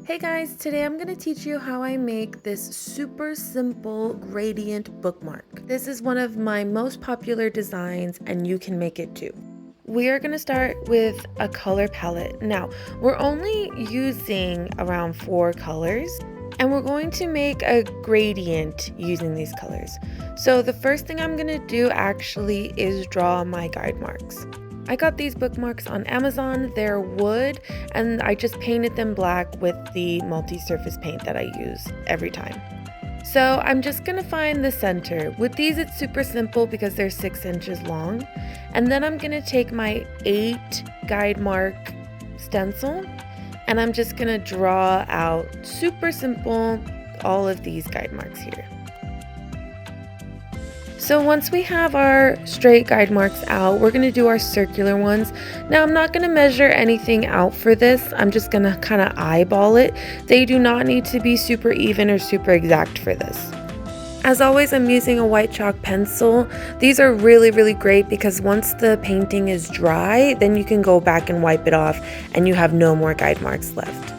Hey guys, today I'm going to teach you how I make this super simple gradient bookmark. This is one of my most popular designs and you can make it too. We are going to start with a color palette. Now, we're only using around 4 colors and we're going to make a gradient using these colors. So the first thing I'm going to do actually is draw my guide marks. I got these bookmarks on Amazon. They're wood and I just painted them black with the multi-surface paint that I use every time. So I'm just gonna find the center. With these it's super simple because they're 6 inches long. And then I'm gonna take my 8 guide mark stencil and I'm just gonna draw out super simple all of these guide marks here. So once we have our straight guide marks out, we're going to do our circular ones. Now I'm not going to measure anything out for this. I'm just going to kind of eyeball it. They do not need to be super even or super exact for this. As always, I'm using a white chalk pencil. These are really great because once the painting is dry, then you can go back and wipe it off and you have no more guide marks left.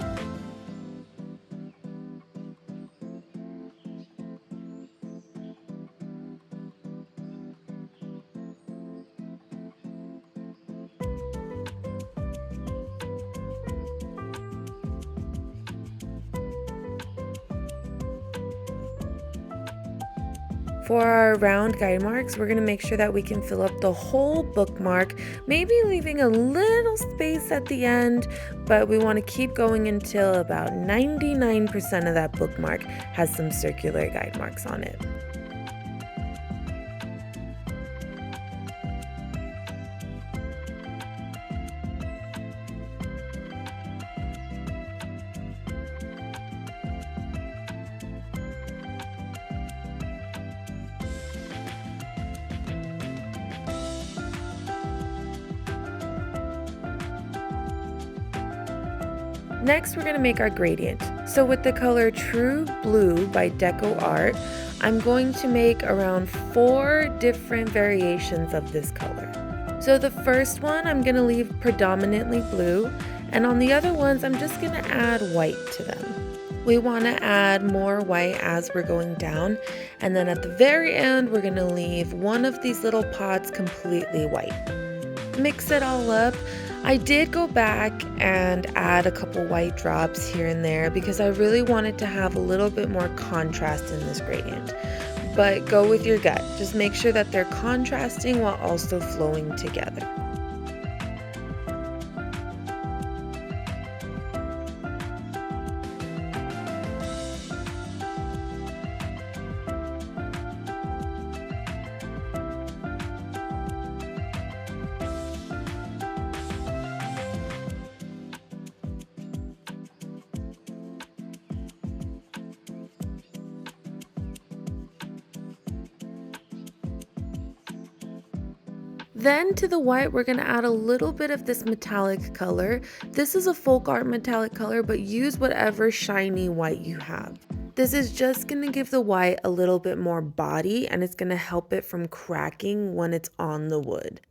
For our round guide marks, we're going to make sure that we can fill up the whole bookmark, maybe leaving a little space at the end, but we want to keep going until about 99% of that bookmark has some circular guide marks on it. Next, we're going to make our gradient. So with the color True Blue by Decoart, I'm going to make around 4 different variations of this color. So the first one, I'm going to leave predominantly blue, and on the other ones, I'm just going to add white to them. We want to add more white as we're going down, and then at the very end, we're going to leave one of these little pots completely white. Mix it all up. I did go back and add a couple white drops here and there because I really wanted to have a little bit more contrast in this gradient. But go with your gut. Just make sure that they're contrasting while also flowing together. Then to the white, we're going to add a little bit of this metallic color. This is a folk art metallic color, but use whatever shiny white you have. This is just going to give the white a little bit more body and it's going to help it from cracking when it's on the wood.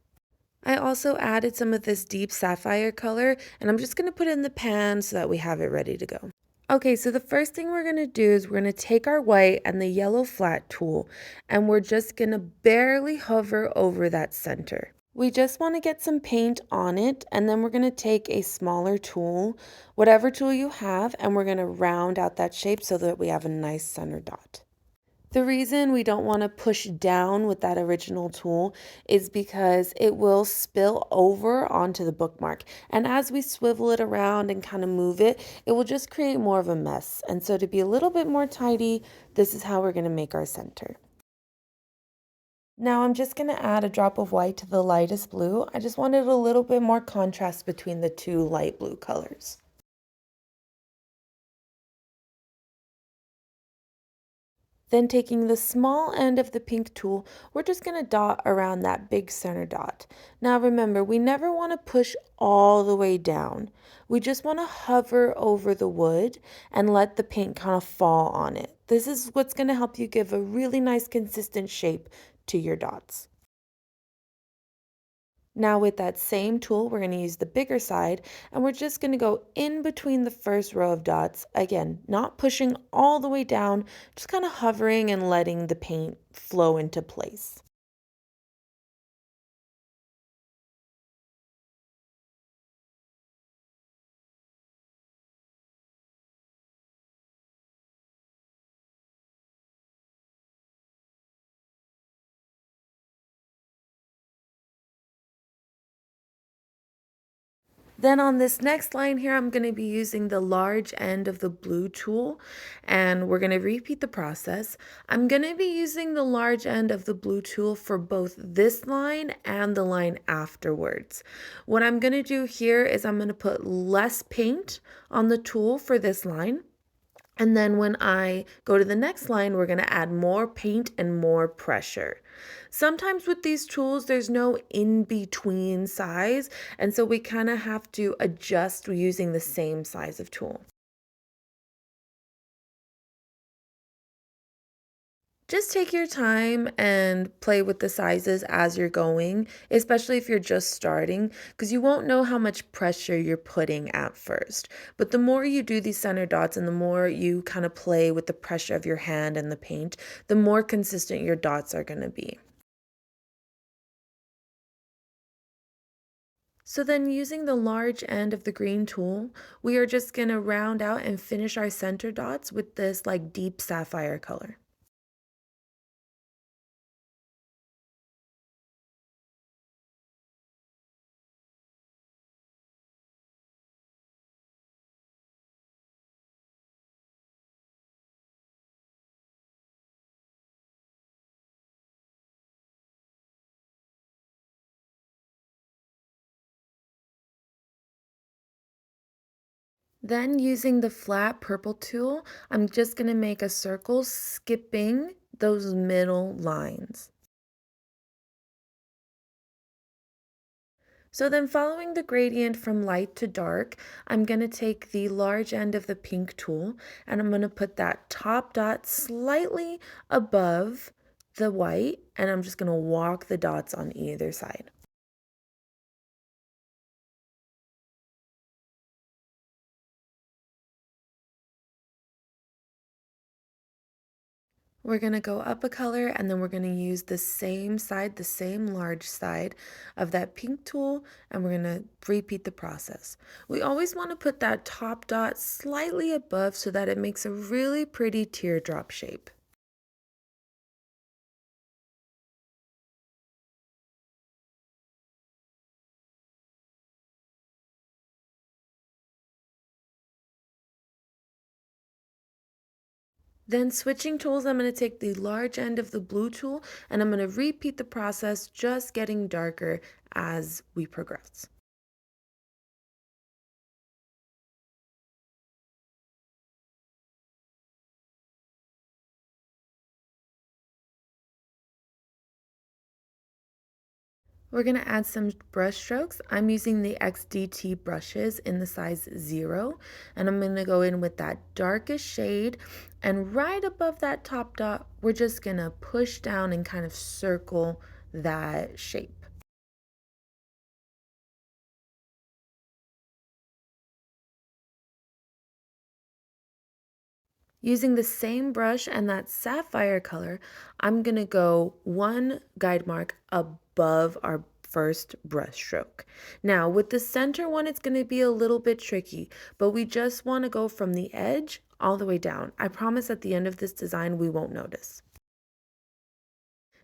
I also added some of this deep sapphire color and I'm just going to put it in the pan so that we have it ready to go. Okay, so the first thing we're going to do is we're going to take our white and the yellow flat tool and we're just going to barely hover over that center. We just want to get some paint on it and then we're going to take a smaller tool, whatever tool you have, and we're going to round out that shape so that we have a nice center dot. The reason we don't want to push down with that original tool is because it will spill over onto the bookmark. And as we swivel it around and kind of move it, it will just create more of a mess. And so to be a little bit more tidy, this is how we're going to make our center. Now I'm just going to add a drop of white to the lightest blue. I just wanted a little bit more contrast between the 2 light blue colors. Then taking the small end of the pink tool, we're just going to dot around that big center dot. Now remember, we never want to push all the way down. We just want to hover over the wood and let the paint kind of fall on it. This is what's going to help you give a really nice consistent shape to your dots. Now with that same tool, we're going to use the bigger side and we're just going to go in between the first row of dots. Again, not pushing all the way down, just kind of hovering and letting the paint flow into place. Then on this next line here, I'm going to be using the large end of the blue tool and we're going to repeat the process. I'm going to be using the large end of the blue tool for both this line and the line afterwards. What I'm going to do here is I'm going to put less paint on the tool for this line. And then when I go to the next line, we're going to add more paint and more pressure. Sometimes with these tools, there's no in-between size, and so we kind of have to adjust using the same size of tool. Just take your time and play with the sizes as you're going, especially if you're just starting, because you won't know how much pressure you're putting at first. But the more you do these center dots and the more you kind of play with the pressure of your hand and the paint, the more consistent your dots are going to be. So then using the large end of the green tool, we are just going to round out and finish our center dots with this like deep sapphire color. Then using the flat purple tool, I'm just going to make a circle skipping those middle lines. So then following the gradient from light to dark, I'm going to take the large end of the pink tool and I'm going to put that top dot slightly above the white and I'm just going to walk the dots on either side. We're going to go up a color and then we're going to use the same side, the same large side of that pink tool, and we're going to repeat the process. We always want to put that top dot slightly above so that it makes a really pretty teardrop shape. Then switching tools, I'm going to take the large end of the blue tool and I'm going to repeat the process, just getting darker as we progress. We're going to add some brush strokes. I'm using the XDT brushes in the size 0, and I'm going to go in with that darkest shade, and right above that top dot, we're just going to push down and kind of circle that shape. Using the same brush and that sapphire color, I'm going to go one guide mark above our first brush stroke. Now with the center one, it's going to be a little bit tricky, but we just want to go from the edge all the way down. I promise at the end of this design, we won't notice.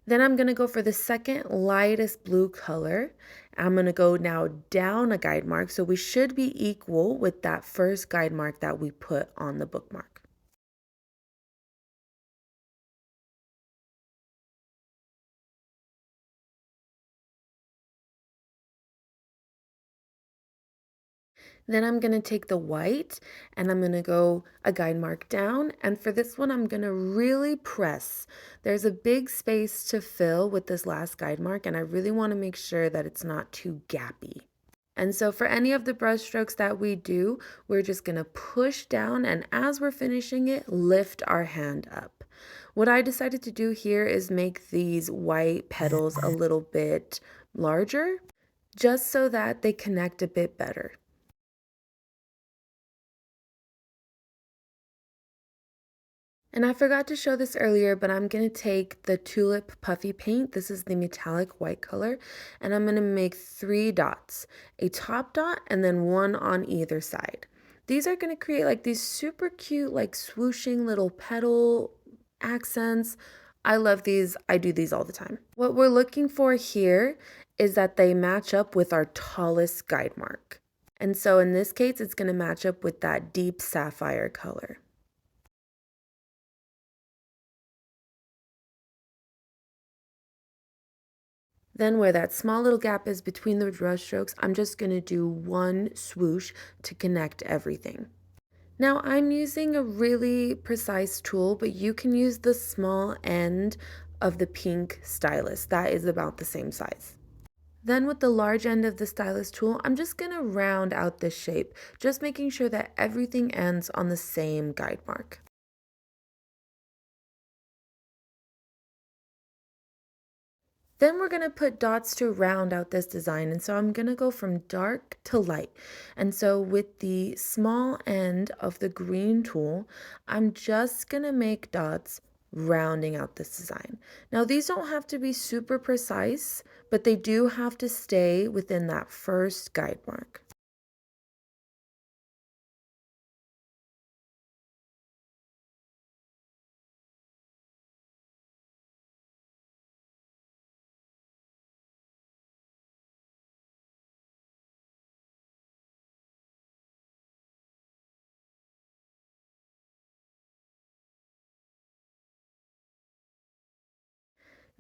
Then I'm going to go for the second lightest blue color. I'm going to go now down a guide mark, so we should be equal with that first guide mark that we put on the bookmark. Then I'm going to take the white and I'm going to go a guide mark down. And for this one, I'm going to really press. There's a big space to fill with this last guide mark, and I really want to make sure that it's not too gappy. And so for any of the brush strokes that we do, we're just going to push down, and as we're finishing it, lift our hand up. What I decided to do here is make these white petals a little bit larger. just so that they connect a bit better. And I forgot to show this earlier, but I'm going to take the Tulip Puffy Paint. This is the metallic white color. And I'm going to make 3 dots, a top dot and then one on either side. These are going to create like these super cute, like swooshing little petal accents. I love these. I do these all the time. What we're looking for here is that they match up with our tallest guide mark. And so in this case, it's going to match up with that deep sapphire color. Then where that small little gap is between the brush strokes, I'm just going to do one swoosh to connect everything. Now I'm using a really precise tool, but you can use the small end of the pink stylus. That is about the same size. Then with the large end of the stylus tool, I'm just going to round out this shape, just making sure that everything ends on the same guide mark. Then we're going to put dots to round out this design. And so I'm going to go from dark to light. And so with the small end of the green tool, I'm just going to make dots rounding out this design. Now these don't have to be super precise, but they do have to stay within that first guide mark.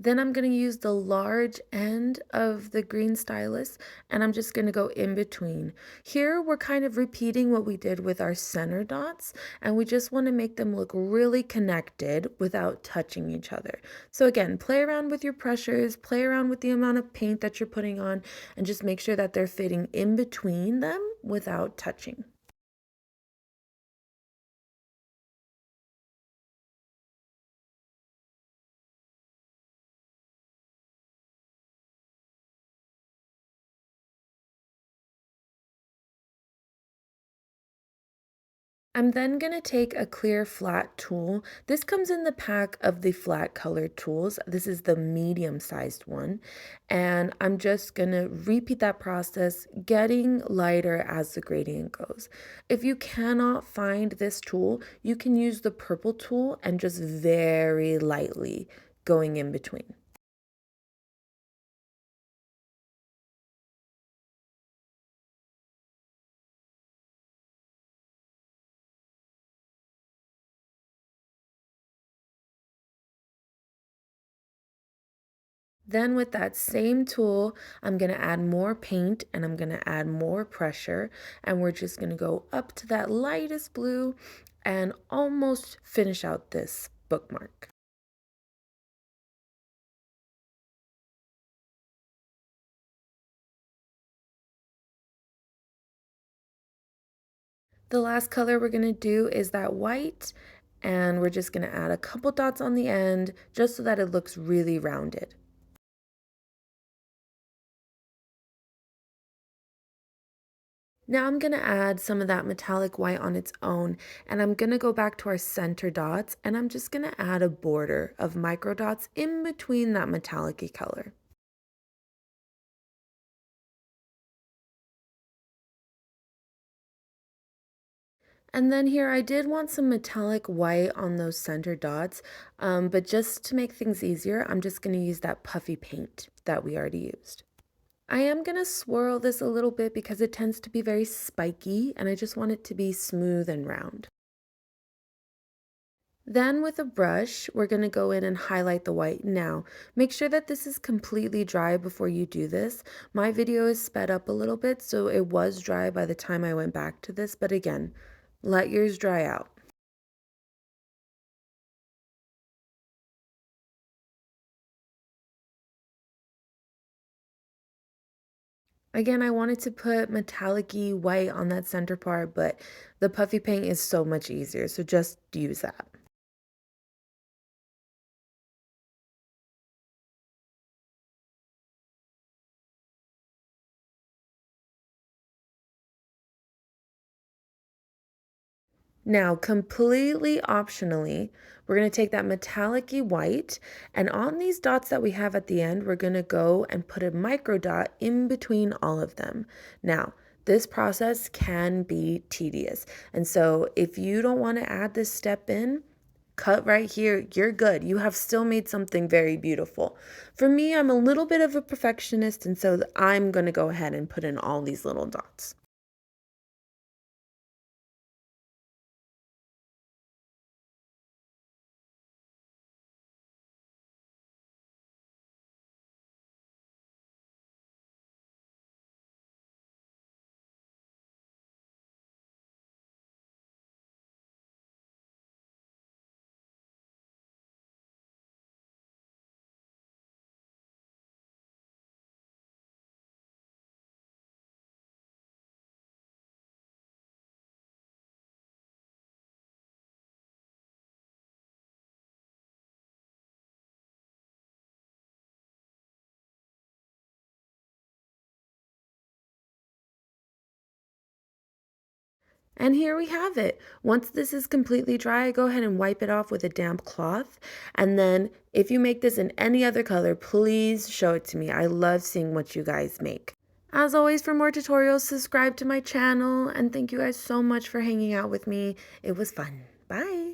Then I'm going to use the large end of the green stylus and I'm just going to go in between. Here we're kind of repeating what we did with our center dots and we just want to make them look really connected without touching each other. So again, play around with your pressures, play around with the amount of paint that you're putting on and just make sure that they're fitting in between them without touching. I'm then going to take a clear flat tool. This comes in the pack of the flat colored tools. This is the medium sized one. And I'm just going to repeat that process, getting lighter as the gradient goes. If you cannot find this tool, you can use the purple tool and just very lightly going in between. Then with that same tool, I'm going to add more paint and I'm going to add more pressure. And we're just going to go up to that lightest blue and almost finish out this bookmark. The last color we're going to do is that white. And we're just going to add a couple dots on the end just so that it looks really rounded. Now I'm going to add some of that metallic white on its own and I'm going to go back to our center dots and I'm just going to add a border of micro dots in between that metallic-y color. And then here I did want some metallic white on those center dots, but just to make things easier, I'm just going to use that puffy paint that we already used. I am going to swirl this a little bit because it tends to be very spiky and I just want it to be smooth and round. Then with a brush, we're going to go in and highlight the white. Now, make sure that this is completely dry before you do this. My video is sped up a little bit, so it was dry by the time I went back to this, but again, let yours dry out. Again, I wanted to put metallic-y white on that center part, but the puffy paint is so much easier, so just use that. Now, completely optionally, we're going to take that metallic-y white, and on these dots that we have at the end, we're going to go and put a micro dot in between all of them. Now, this process can be tedious, and so if you don't want to add this step in, cut right here, you're good. You have still made something very beautiful. For me, I'm a little bit of a perfectionist, and so I'm going to go ahead and put in all these little dots. And here we have it. Once this is completely dry, go ahead and wipe it off with a damp cloth. And then if you make this in any other color, please show it to me. I love seeing what you guys make. As always, for more tutorials, subscribe to my channel. And thank you guys so much for hanging out with me. It was fun. Bye.